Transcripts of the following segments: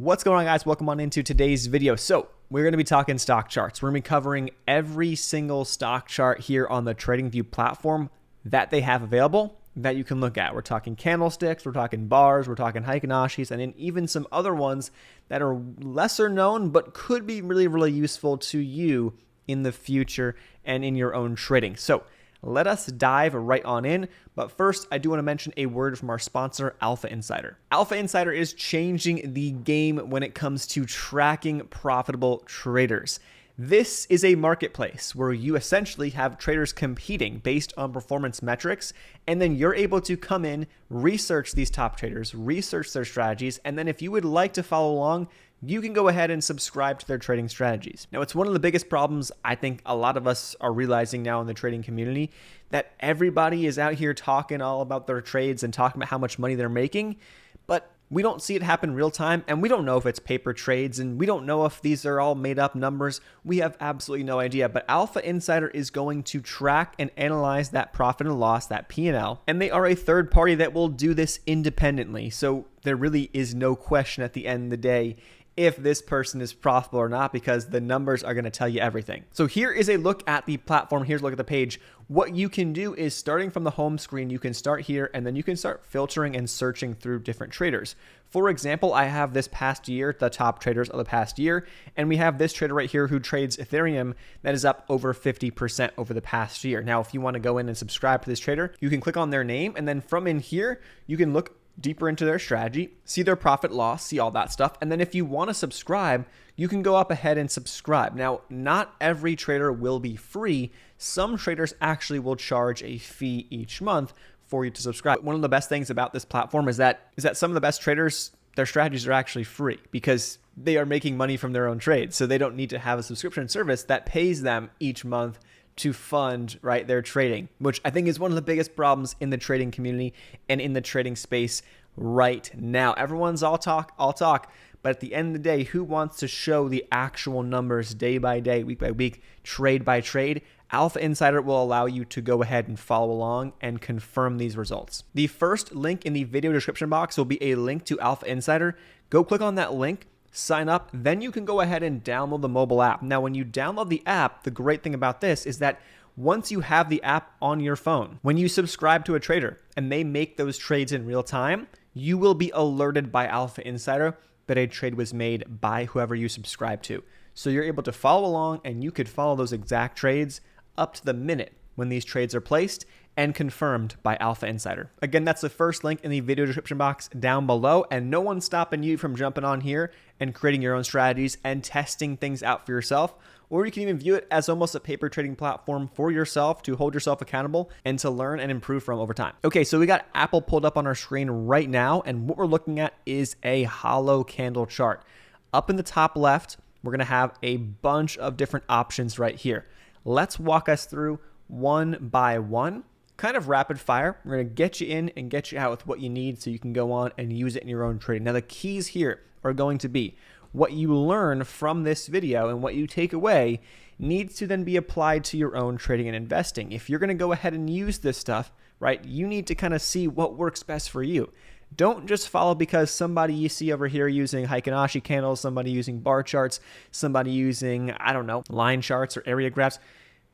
What's going on, guys? Welcome on into today's video. So we're going to be talking stock charts. We're going to be covering every single stock chart here on the TradingView platform that they have available that you can look at. We're talking candlesticks, we're talking bars, we're talking Heikin-Ashis, and then even some other ones that are lesser known but could be really useful to you in the future and in your own trading. So let us dive right on in. But first, I do want to mention a word from our sponsor, Alpha Insider. Alpha Insider is changing the game when it comes to tracking profitable traders. This is a marketplace where you essentially have traders competing based on performance metrics, and then you're able to come in, research these top traders, research their strategies, and then if you would like to follow along, you can go ahead and subscribe to their trading strategies. Now, it's one of the biggest problems I think a lot of us are realizing now in the trading community, that everybody is out here talking all about their trades and talking about how much money they're making, but we don't see it happen real time, and we don't know if it's paper trades, and we don't know if these are all made up numbers. We have absolutely no idea, but Alpha Insider is going to track and analyze that profit and loss, that P&L, and they are a third party that will do this independently. So there really is no question at the end of the day if this person is profitable or not, because the numbers are going to tell you everything. So here is a look at the platform. Here's a look at the page. What you can do is, starting from the home screen, you can start here and then you can start filtering and searching through different traders. For example, I have this past year, the top traders of the past year, and we have this trader right here who trades Ethereum that is up over 50% over the past year. Now, if you want to go in and subscribe to this trader, you can click on their name, and then from in here, you can look deeper into their strategy, see their profit loss, see all that stuff. And then if you want to subscribe, you can go up ahead and subscribe. Now, not every trader will be free. Some traders actually will charge a fee each month for you to subscribe. One of the best things about this platform is that some of the best traders, their strategies are actually free because they are making money from their own trades. So they don't need to have a subscription service that pays them each month to fund their trading, which I think is one of the biggest problems in the trading community and in the trading space right now. Everyone's all talk, but at the end of the day, who wants to show the actual numbers day by day, week by week, trade by trade? Alpha Insider will allow you to go ahead and follow along and confirm these results. The first link in the video description box will be a link to Alpha Insider. Go click on that link, sign up, then you can go ahead and download the mobile app. Now, when you download the app, the great thing about this is that once you have the app on your phone, when you subscribe to a trader and they make those trades in real time, you will be alerted by Alpha Insider that a trade was made by whoever you subscribe to. So you're able to follow along, and you could follow those exact trades up to the minute when these trades are placed and confirmed by Alpha Insider. Again, that's the first link in the video description box down below, and no one's stopping you from jumping on here and creating your own strategies and testing things out for yourself. Or you can even view it as almost a paper trading platform for yourself to hold yourself accountable and to learn and improve from over time. Okay, so we got Apple pulled up on our screen right now, and what we're looking at is a hollow candle chart. Up in the top left, we're gonna have a bunch of different options right here. Let's walk us through one by one, kind of rapid fire. We're gonna get you in and get you out with what you need so you can go on and use it in your own trading. Now, the keys here are going to be what you learn from this video, and what you take away needs to then be applied to your own trading and investing. If you're gonna go ahead and use this stuff, you need to kind of see what works best for you. Don't just follow because somebody you see over here using Heikin-Ashi candles, somebody using bar charts, somebody using, I don't know, line charts or area graphs.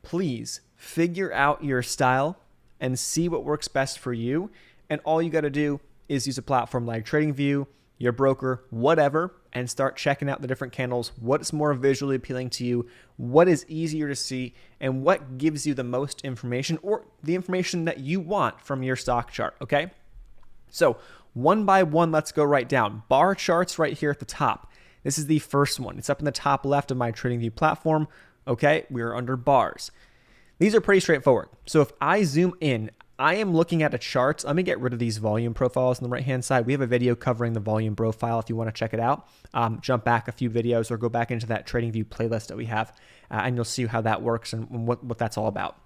Please figure out your style and see what works best for you. And all you got to do is use a platform like TradingView, your broker, whatever, and start checking out the different candles, what's more visually appealing to you, what is easier to see, and what gives you the most information, or the information that you want from your stock chart, okay? So one by one, let's go right down. Bar charts right here at the top. This is the first one. It's up in the top left of my TradingView platform. Okay, we are under bars. These are pretty straightforward. So if I zoom in, I am looking at a chart. Let me get rid of these volume profiles on the right-hand side. We have a video covering the volume profile if you want to check it out. Jump back a few videos or go back into that TradingView playlist that we have, and you'll see how that works and what that's all about.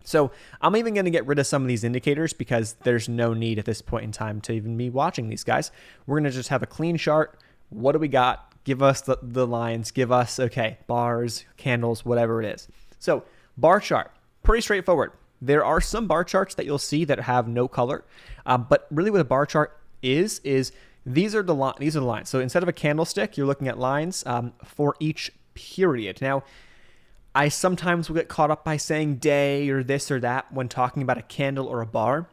So I'm even going to get rid of some of these indicators because there's no need at this point in time to even be watching these guys. We're going to just have a clean chart. What do we got? Give us the lines. Give us, okay, bars, candles, whatever it is. So bar chart, pretty straightforward. There are some bar charts that you'll see that have no color, but really what a bar chart is these are the lines. So instead of a candlestick, you're looking at lines for each period. Now, I sometimes will get caught up by saying day or this or that when talking about a candle or a bar.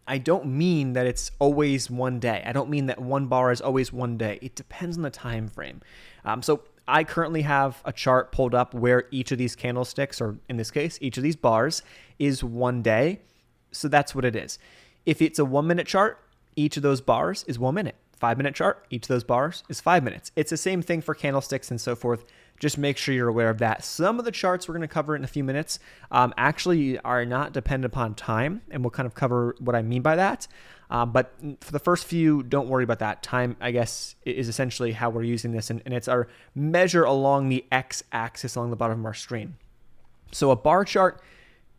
I don't mean that it's always one day. I don't mean that one bar is always one day. It depends on the time frame. So I currently have a chart pulled up where each of these candlesticks, or in this case, each of these bars, is one day. So that's what it is. If it's a 1 minute chart, each of those bars is 1 minute. 5 minute chart, each of those bars is 5 minutes. It's the same thing for candlesticks and so forth. Just make sure you're aware of that. Some of the charts we're going to cover in a few minutes actually are not dependent upon time, and we'll kind of cover what I mean by that. But for the first few, don't worry about that. Time, I guess, is essentially how we're using this, and it's our measure along the x-axis along the bottom of our screen. So a bar chart,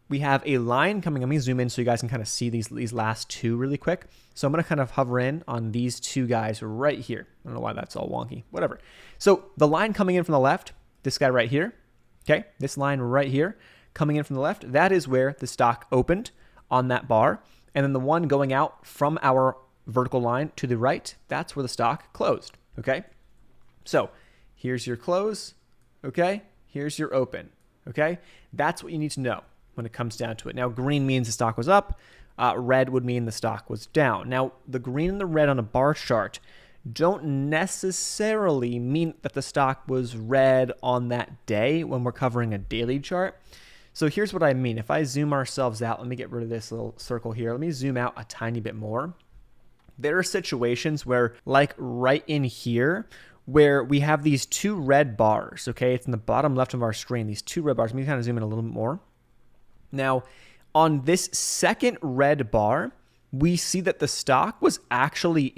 we have a line coming. Let me zoom in so you guys can kind of see these last two really quick. So I'm going to kind of hover in on these two guys right here. I don't know why that's all wonky, whatever. So the line coming in from the left, this guy right here, okay, this line right here coming in from the left, that is where the stock opened on that bar. And then the one going out from our vertical line to the right, that's where the stock closed, okay? So here's your close, okay? Here's your open, okay? That's what you need to know when it comes down to it. Now, green means the stock was up. Red would mean the stock was down. Now, the green and the red on a bar chart don't necessarily mean that the stock was red on that day when we're covering a daily chart. So here's what I mean. If I zoom ourselves out, let me get rid of this little circle here. Let me zoom out a tiny bit more. There are situations where, like right in here, where we have these two red bars, okay? It's in the bottom left of our screen, these two red bars. Let me kind of zoom in a little bit more. Now, on this second red bar, we see that the stock was actually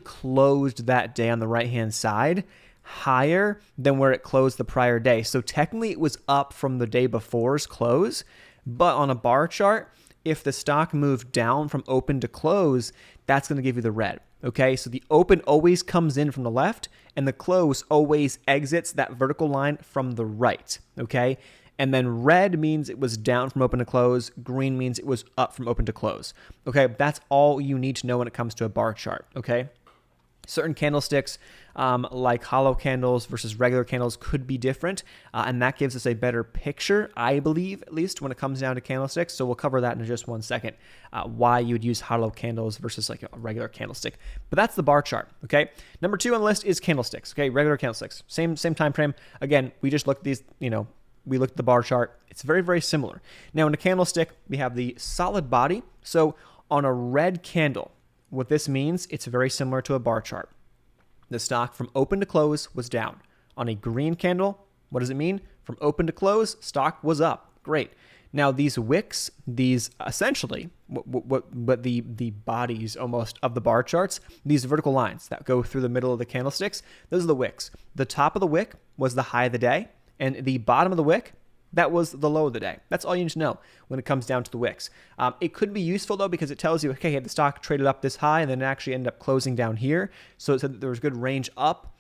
closed that day on the right-hand side higher than where it closed the prior day. So technically it was up from the day before's close, but on a bar chart, if the stock moved down from open to close, that's going to give you the red. Okay, so the open always comes in from the left and the close always exits that vertical line from the right. Okay, and then red means it was down from open to close. Green means it was up from open to close. Okay, that's all you need to know when it comes to a bar chart. Okay, certain candlesticks like hollow candles versus regular candles could be different, and that gives us a better picture, I believe, at least when it comes down to candlesticks. So we'll cover that in just 1 second, why you would use hollow candles versus like a regular candlestick. But that's the bar chart. Okay, number 2 on the list is candlesticks. Okay, regular candlesticks, same time frame. Again, we just looked at these, we looked at the bar chart. It's very, very similar. Now in a candlestick, we have the solid body. So on a red candle, what this means, it's very similar to a bar chart. The stock from open to close was down. On a green candle, what does it mean? From open to close, stock was up. Great. Now these wicks, these essentially, what the bodies almost of the bar charts, these vertical lines that go through the middle of the candlesticks, those are the wicks. The top of the wick was the high of the day, and the bottom of the wick, that was the low of the day. That's all you need to know when it comes down to the wicks. It could be useful, though, because it tells you, okay, the stock traded up this high and then it actually ended up closing down here. So it said that there was good range up,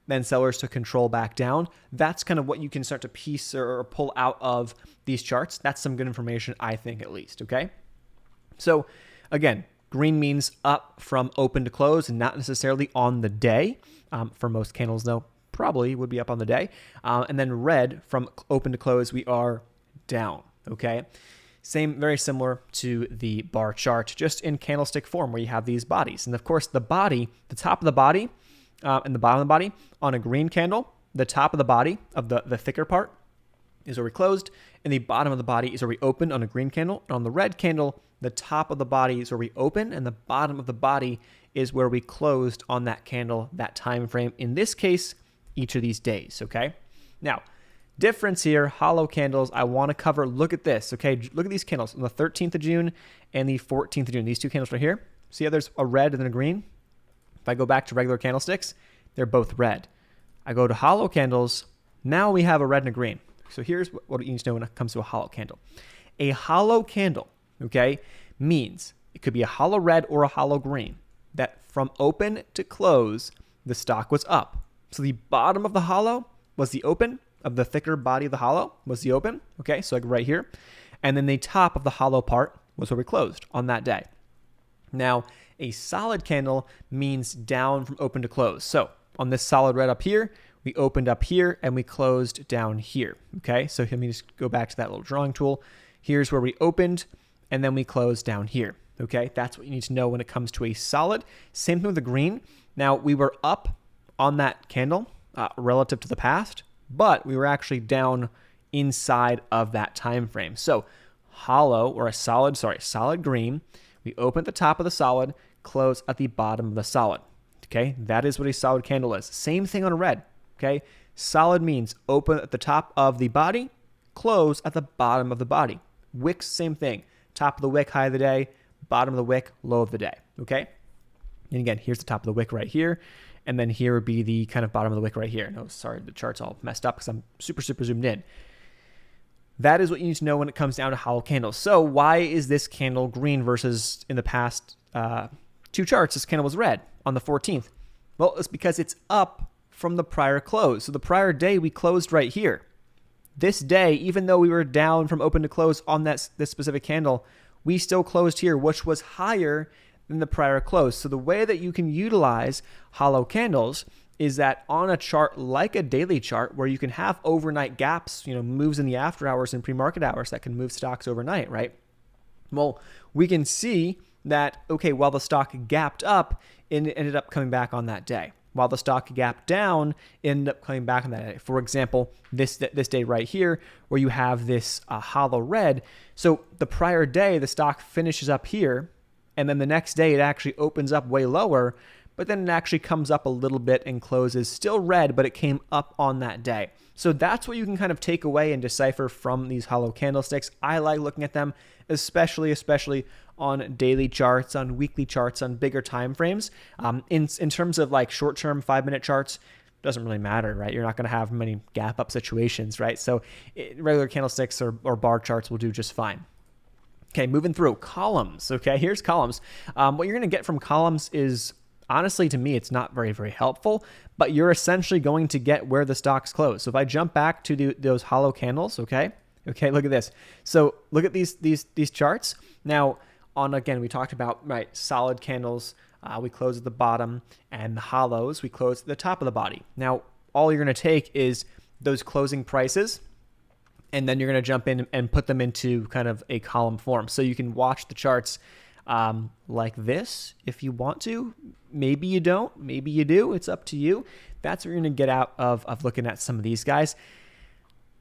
then sellers took control back down. That's kind of what you can start to piece or pull out of these charts. That's some good information, I think, at least, okay? So, again, green means up from open to close and not necessarily on the day. For most candles, though, probably would be up on the day. And then red, from open to close, we are down, okay? Very similar to the bar chart, just in candlestick form where you have these bodies. And of course, the body, the top of the body and the bottom of the body on a green candle, the top of the body of the thicker part is where we closed, and the bottom of the body is where we opened on a green candle. And on the red candle, the top of the body is where we open, and the bottom of the body is where we closed on that candle, that time frame. In this case, each of these days, okay? Now, difference here, hollow candles, I want to cover, look at this, okay? Look at these candles on the 13th of June and the 14th of June. These two candles right here. See how there's a red and then a green? If I go back to regular candlesticks, they're both red. I go to hollow candles, now we have a red and a green. So here's what you need to know when it comes to a hollow candle. A hollow candle, okay, means it could be a hollow red or a hollow green, that from open to close, the stock was up. So the bottom of the hollow was the open, of the thicker body of the hollow was the open, okay, so like right here. And then the top of the hollow part was where we closed on that day. Now, A solid candle means down from open to close. So on this solid red up here, we opened up here and we closed down here. Okay, so let me just go back to that little drawing tool. Here's where we opened and then we closed down here. Okay, that's what you need to know when it comes to a solid. Same thing with the green. Now we were up on that candle relative to the past, but we were actually down inside of that time frame. So hollow or a solid green, we open at the top of the solid, close at the bottom of the solid. Okay, that is what a solid candle is. Same thing on a red. Okay, solid means open at the top of the body, close at the bottom of the body. Wicks, same thing. Top of the wick, high of the day, bottom of the wick, low of the day. Okay, and again, here's the top of the wick right here, and then here would be the kind of bottom of the wick right here. No, sorry, the chart's all messed up because I'm super zoomed in. That is what you need to know when it comes down to hollow candles. So why is this candle green versus in the past two charts, this candle was red on the 14th? Well, it's because it's up from the prior close. So the prior day we closed right here. This day, even though we were down from open to close on this specific candle, we still closed here, which was higher than the prior close. So the way that you can utilize hollow candles is that on a chart like a daily chart where you can have overnight gaps, moves in the after hours and pre-market hours that can move stocks overnight, right? Well, we can see that, okay, while the stock gapped up, it ended up coming back on that day. While the stock gapped down, it ended up coming back on that day. For example, this day right here, where you have this hollow red. So the prior day, the stock finishes up here, and then the next day it actually opens up way lower, but then it actually comes up a little bit and closes still red, but it came up on that day. So that's what you can kind of take away and decipher from these hollow candlesticks. I like looking at them, especially on daily charts, on weekly charts, on bigger time frames. In terms of like short-term 5-minute charts, doesn't really matter, right? You're not going to have many gap up situations, right? So regular candlesticks or bar charts will do just fine. Okay, moving through columns. Okay, here's columns. What you're going to get from columns is, honestly, to me, it's not very helpful, but you're essentially going to get where the stocks close. So if I jump back to those hollow candles, okay, look at this. So look at these charts. Now, again, we talked about, right, solid candles, we close at the bottom, and the hollows, we close at the top of the body. Now, all you're going to take is those closing prices, and then you're going to jump in and put them into kind of a column form. So you can watch the charts like this if you want to. Maybe you don't, maybe you do. It's up to you. That's what you're going to get out of looking at some of these guys.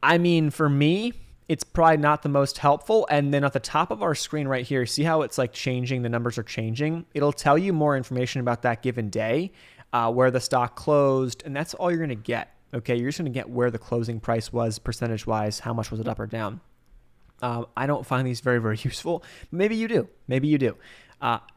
I mean, for me, it's probably not the most helpful. And then at the top of our screen right here, see how it's like changing, the numbers are changing? It'll tell you more information about that given day, where the stock closed, and that's all you're going to get. Okay, you're just going to get where the closing price was percentage-wise, how much was it up or down. I don't find these very useful. Maybe you do. Maybe you do.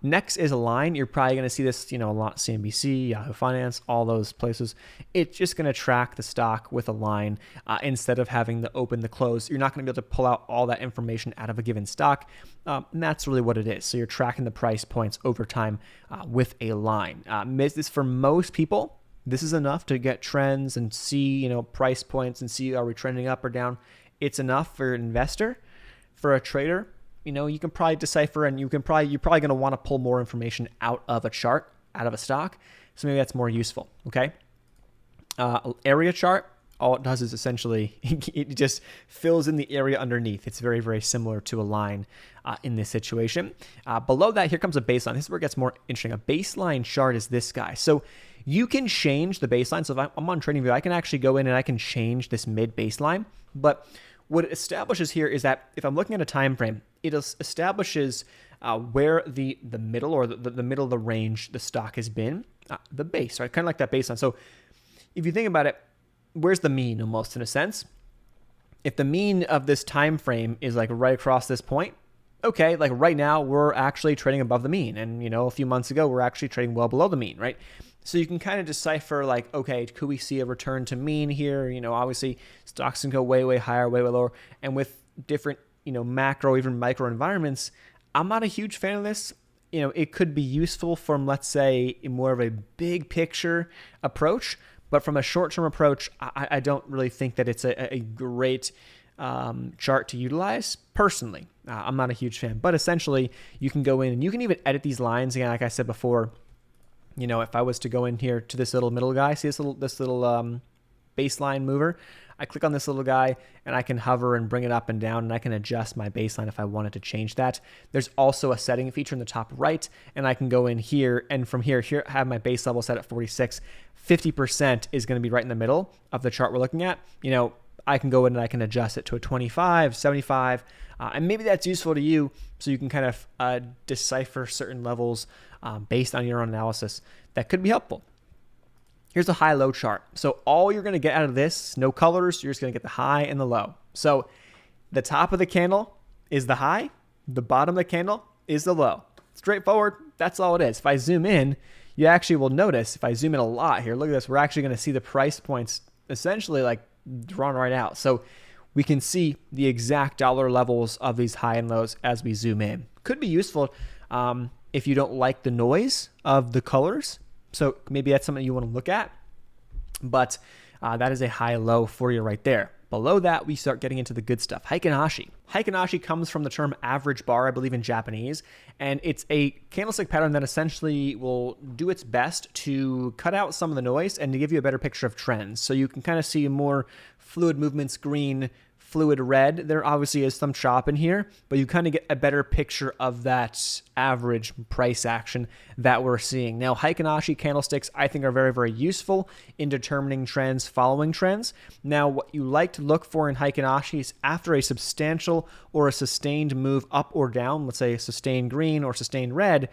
Next is a line. You're probably going to see this, a lot, CNBC, Yahoo Finance, all those places. It's just going to track the stock with a line instead of having the open, the close. You're not going to be able to pull out all that information out of a given stock, and that's really what it is. So you're tracking the price points over time with a line. This for most people, this is enough to get trends and see, price points and see are we trending up or down. It's enough for an investor. For a trader, you can probably decipher, and you're probably going to want to pull more information out of a chart, out of a stock. So maybe that's more useful. Okay. Area chart, all it does is essentially it just fills in the area underneath. It's very similar to a line in this situation. Below that, here comes a baseline. This is where it gets more interesting. A baseline chart is this guy. So you can change the baseline. So if I'm on TradingView, I can actually go in and I can change this mid baseline. But what it establishes here is that if I'm looking at a time frame, it establishes where the middle or the middle of the range the stock has been, the base, right? Kind of like that baseline. So if you think about it, where's the mean almost in a sense? If the mean of this time frame is like right across this point, okay, like right now we're actually trading above the mean. And, a few months ago, we're actually trading well below the mean, right? So you can kind of decipher like, okay, could we see a return to mean here? Obviously stocks can go way higher, way lower. And with different, macro, even micro environments, I'm not a huge fan of this. It could be useful from, let's say, more of a big picture approach. But from a short-term approach, I don't really think that it's a great chart to utilize personally. I'm not a huge fan, but essentially you can go in and you can even edit these lines. Again, like I said before, if I was to go in here to this little middle guy, see this little baseline mover, I click on this little guy and I can hover and bring it up and down, and I can adjust my baseline if I wanted to change that. There's also a setting feature in the top right, and I can go in here and from here have my base level set at 46. 50% is going to be right in the middle of the chart we're looking at. I can go in and I can adjust it to a 25, 75, and maybe that's useful to you so you can kind of decipher certain levels based on your own analysis. That could be helpful. Here's a high-low chart. So all you're going to get out of this, no colors, you're just going to get the high and the low. So the top of the candle is the high, the bottom of the candle is the low. Straightforward, that's all it is. If I zoom in, you actually will notice, if I zoom in a lot here, look at this, we're actually going to see the price points essentially like drawn right out. So we can see the exact dollar levels of these high and lows as we zoom in. Could be useful if you don't like the noise of the colors. So maybe that's something you want to look at, but that is a high-low for you right there. Below that, we start getting into the good stuff. Heikin-Ashi. Heikin-Ashi comes from the term average bar, I believe in Japanese, and it's a candlestick pattern that essentially will do its best to cut out some of the noise and to give you a better picture of trends. So you can kind of see more fluid movements, green, fluid red. There obviously is some chop in here, but you kind of get a better picture of that average price action that we're seeing. Now, Heikin-Ashi candlesticks, I think, are very, very useful in determining trends, following trends. Now, what you like to look for in Heikin-Ashi is after a substantial or a sustained move up or down, let's say sustained green or sustained red.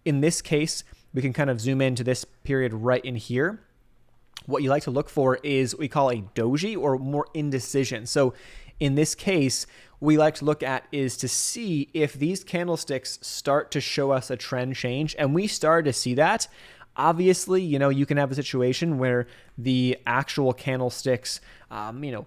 In this case, we can kind of zoom into this period right in here. What you like to look for is what we call a doji, or more indecision. So in this case, what we like to look at is to see if these candlesticks start to show us a trend change, and we start to see that. Obviously, you can have a situation where the actual candlesticks,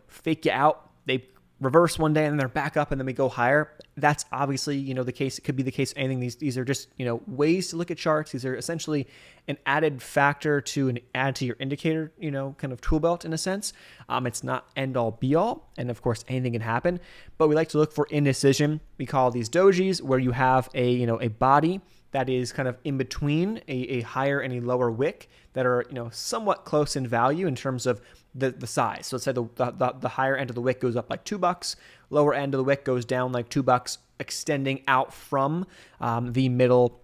fake you out. They reverse one day and then they're back up and then we go higher. That's obviously, the case. It could be the case. Anything. These are just, ways to look at charts. These are essentially an added factor to add to your indicator, kind of tool belt in a sense. It's not end all be all. And of course, anything can happen, but we like to look for indecision. We call these dojis, where you have a body that is kind of in between a higher and a lower wick that are, somewhat close in value in terms of the size. So let's say the higher end of the wick goes up like $2, lower end of the wick goes down like $2, extending out from the middle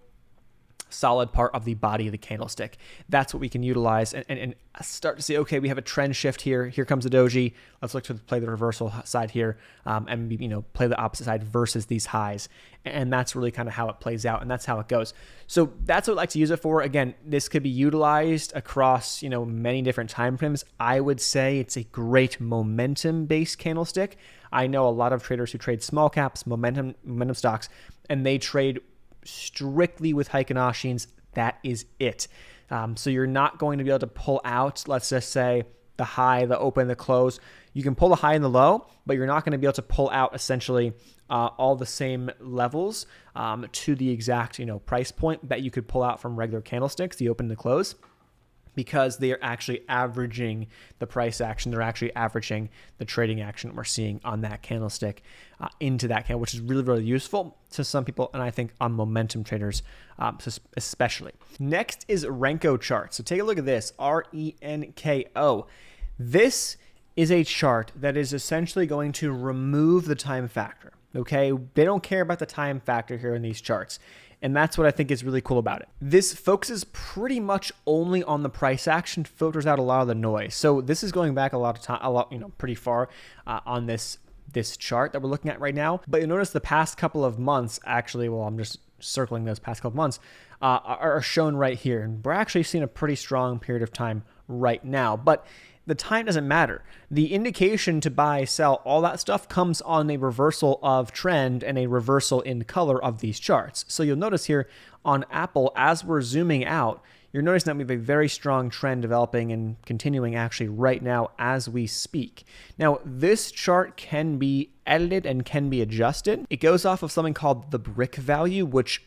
solid part of the body of the candlestick. That's what we can utilize and start to see, okay, we have a trend shift here. Here comes the doji. Let's look to play the reversal side here and play the opposite side versus these highs. And that's really kind of how it plays out, and that's how it goes. So that's what I like to use it for. Again, this could be utilized across, many different time frames. I would say it's a great momentum-based candlestick. I know a lot of traders who trade small caps, momentum stocks, and they trade strictly with Heikin-Ashis. That is it. So you're not going to be able to pull out, let's just say, the high, the open, the close. You can pull the high and the low, but you're not going to be able to pull out essentially all the same levels to the exact price point that you could pull out from regular candlesticks, the open and the close, because they are actually averaging the price action. They're actually averaging the trading action we're seeing on that candlestick into that candle, which is really, really useful to some people, and I think on momentum traders especially. Next is Renko Chart. So take a look at this, Renko. This is a chart that is essentially going to remove the time factor, okay? They don't care about the time factor here in these charts. And that's what I think is really cool about it. This focuses pretty much only on the price action, filters out a lot of the noise. So this is going back pretty far on this chart that we're looking at right now. But you'll notice the past couple of months, actually, well, I'm just circling those past couple of months, are shown right here. And we're actually seeing a pretty strong period of time right now. But the time doesn't matter. The indication to buy, sell, all that stuff comes on a reversal of trend and a reversal in color of these charts. So you'll notice here on Apple, as we're zooming out, you're noticing that we have a very strong trend developing and continuing actually right now as we speak. Now, this chart can be edited and can be adjusted. It goes off of something called the brick value, which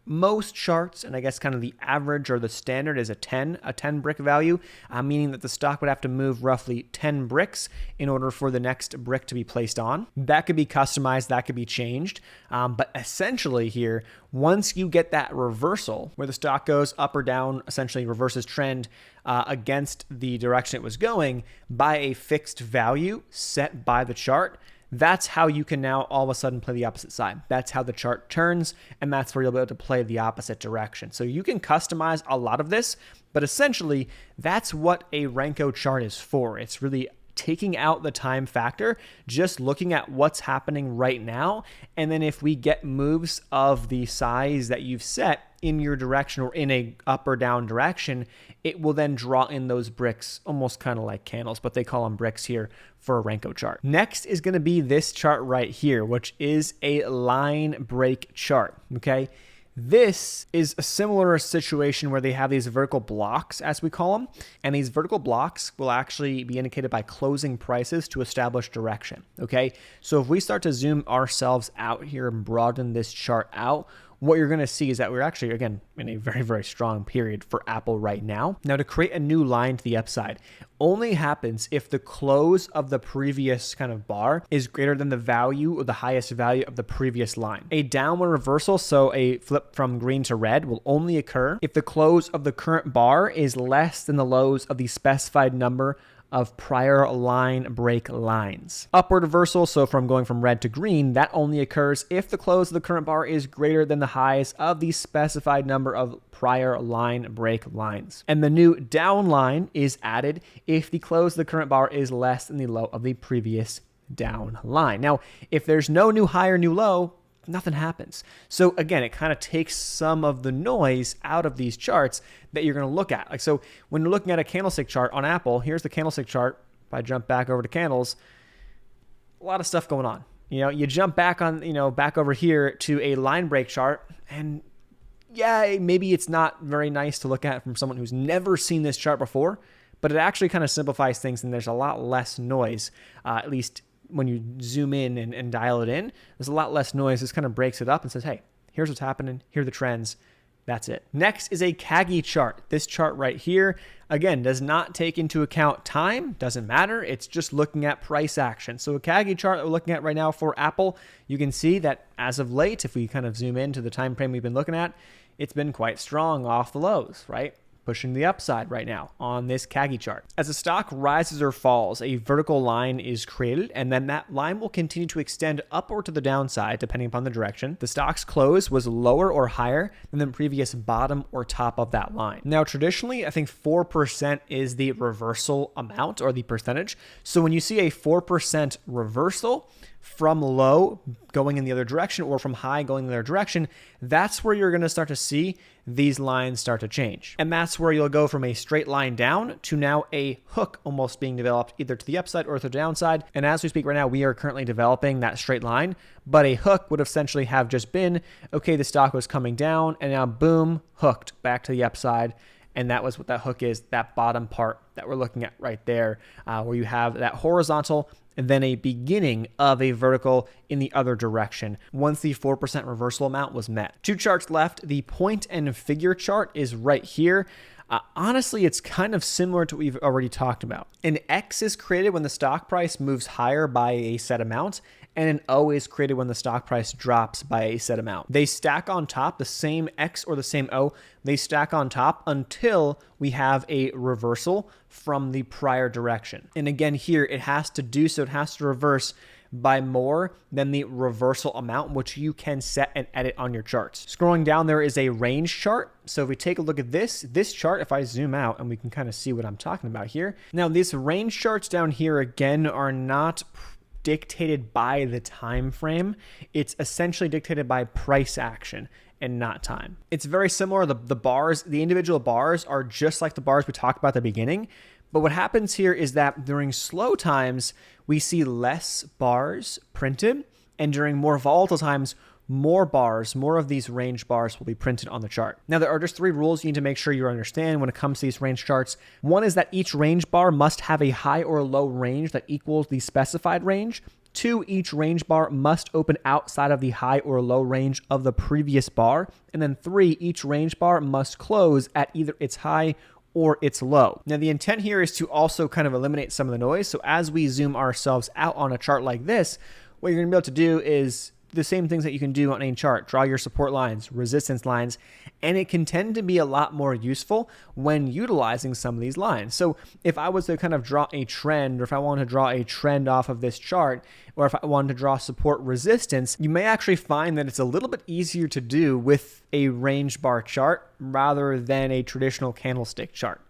most charts, and I guess kind of the average or the standard is a 10 brick value, meaning that the stock would have to move roughly 10 bricks in order for the next brick to be placed on. That could be customized, that could be changed. But essentially here, once you get that reversal where the stock goes up or down, essentially reverses trend against the direction it was going by a fixed value set by the chart, that's how you can now all of a sudden play the opposite side. That's how the chart turns, and that's where you'll be able to play the opposite direction. So you can customize a lot of this, but essentially that's what a Renko chart is for. It's really taking out the time factor, just looking at what's happening right now. And then if we get moves of the size that you've set in your direction or in a up or down direction, it will then draw in those bricks, almost kind of like candles, but they call them bricks here for a Renko chart. Next is going to be this chart right here, which is a line break chart. Okay. This is a similar situation where they have these vertical blocks, as we call them, and these vertical blocks will actually be indicated by closing prices to establish direction, okay? So if we start to zoom ourselves out here and broaden this chart out, what you're going to see is that we're actually, again, in a very, very strong period for Apple right now. Now, to create a new line to the upside only happens if the close of the previous kind of bar is greater than the value or the highest value of the previous line. A downward reversal, so a flip from green to red, will only occur if the close of the current bar is less than the lows of the specified number of prior line break lines. Upward reversal, so from going from red to green, that only occurs if the close of the current bar is greater than the highs of the specified number of prior line break lines. And the new down line is added if the close of the current bar is less than the low of the previous down line. Now, if there's no new high or new low, nothing happens. So again, it kind of takes some of the noise out of these charts that you're going to look at. Like, so when you're looking at a candlestick chart on Apple, here's the candlestick chart. If I jump back over to candles, a lot of stuff going on. You know, you jump back on, back over here to a line break chart, and yeah, maybe it's not very nice to look at from someone who's never seen this chart before, but it actually kind of simplifies things, and there's a lot less noise, at least when you zoom in and dial it in. There's a lot less noise. This kind of breaks it up and says, hey, here's what's happening. Here are the trends. That's it. Next is a Kagi chart. This chart right here, again, does not take into account time. Doesn't matter. It's just looking at price action. So a Kagi chart that we're looking at right now for Apple, you can see that as of late, if we kind of zoom into the time frame we've been looking at, it's been quite strong off the lows, right? Pushing the upside right now on this Kagi chart. As the stock rises or falls, a vertical line is created, and then that line will continue to extend up or to the downside depending upon the direction. The stock's close was lower or higher than the previous bottom or top of that line. Now, traditionally, I think 4% is the reversal amount or the percentage. So when you see a 4% reversal from low going in the other direction or from high going in the other direction, that's where you're going to start to see these lines start to change. And that's where you'll go from a straight line down to now a hook almost being developed either to the upside or to the downside. And as we speak right now, we are currently developing that straight line, but a hook would essentially have just been, okay, the stock was coming down and now boom, hooked back to the upside. And that was what that hook is, that bottom part that we're looking at right there, where you have that horizontal and then a beginning of a vertical in the other direction once the 4% reversal amount was met. Two charts left. The point and figure chart is right here. Honestly, it's kind of similar to what we've already talked about. An X is created when the stock price moves higher by a set amount, and an O is created when the stock price drops by a set amount. They stack on top, the same X or the same O, they stack on top until we have a reversal from the prior direction. And again, here it has to do so, it has to reverse by more than the reversal amount, which you can set and edit on your charts. Scrolling down, there is a range chart. So if we take a look at this chart, if I zoom out and we can kind of see what I'm talking about here. Now, these range charts down here, again, are not dictated by the time frame. It's essentially dictated by price action and not time. It's very similar. The bars, the individual bars are just like the bars we talked about at the beginning. But what happens here is that during slow times, we see less bars printed, and during more volatile times, more bars, more of these range bars will be printed on the chart. Now, there are just 3 rules you need to make sure you understand when it comes to these range charts. One is that each range bar must have a high or low range that equals the specified range. 2, each range bar must open outside of the high or low range of the previous bar. And then 3, each range bar must close at either its high or its low. Now, the intent here is to also kind of eliminate some of the noise. So as we zoom ourselves out on a chart like this, what you're gonna be able to do is the same things that you can do on any chart. Draw your support lines, resistance lines, and it can tend to be a lot more useful when utilizing some of these lines. So if I was to kind of draw a trend, or if I wanted to draw a trend off of this chart, or if I wanted to draw support resistance, you may actually find that it's a little bit easier to do with a range bar chart rather than a traditional candlestick chart.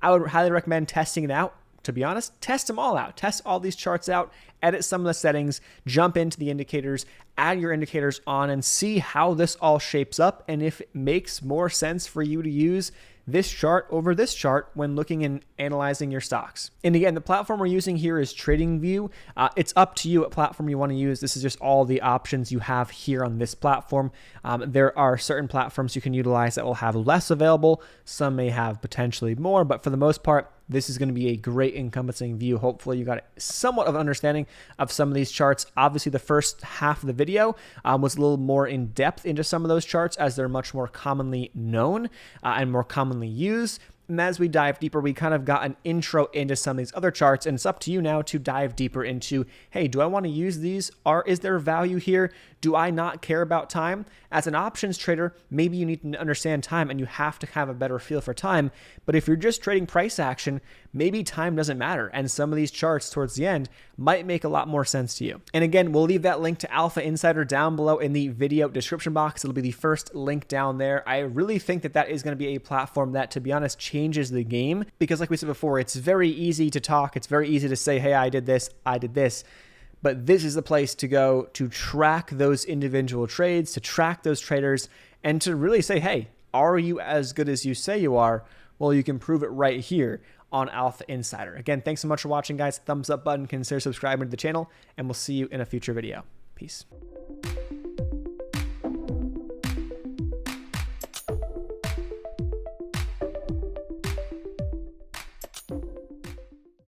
I would highly recommend testing it out. To be honest, test them all out. Test all these charts out, edit some of the settings, jump into the indicators, add your indicators on, and see how this all shapes up and if it makes more sense for you to use this chart over this chart when looking and analyzing your stocks. And again, the platform we're using here is TradingView. It's up to you what platform you want to use. This is just all the options you have here on this platform. There are certain platforms you can utilize that will have less available. Some may have potentially more, but for the most part, this is going to be a great encompassing view. Hopefully you got somewhat of an understanding of some of these charts. Obviously, the first half of the video was a little more in depth into some of those charts as they're much more commonly known and more commonly used. And as we dive deeper, we kind of got an intro into some of these other charts, and it's up to you now to dive deeper into, hey, do I want to use these? Is there value here? Do I not care about time? As an options trader, maybe you need to understand time and you have to have a better feel for time. But if you're just trading price action, maybe time doesn't matter. And some of these charts towards the end might make a lot more sense to you. And again, we'll leave that link to Alpha Insider down below in the video description box. It'll be the first link down there. I really think that is going to be a platform that, to be honest, changes the game, because like we said before, it's very easy to talk. It's very easy to say, hey, I did this. But this is the place to go to track those individual trades, to track those traders, and to really say, hey, are you as good as you say you are? Well, you can prove it right here on Alpha Insider. Again, thanks so much for watching, guys. Thumbs up button, consider subscribing to the channel, and we'll see you in a future video. Peace.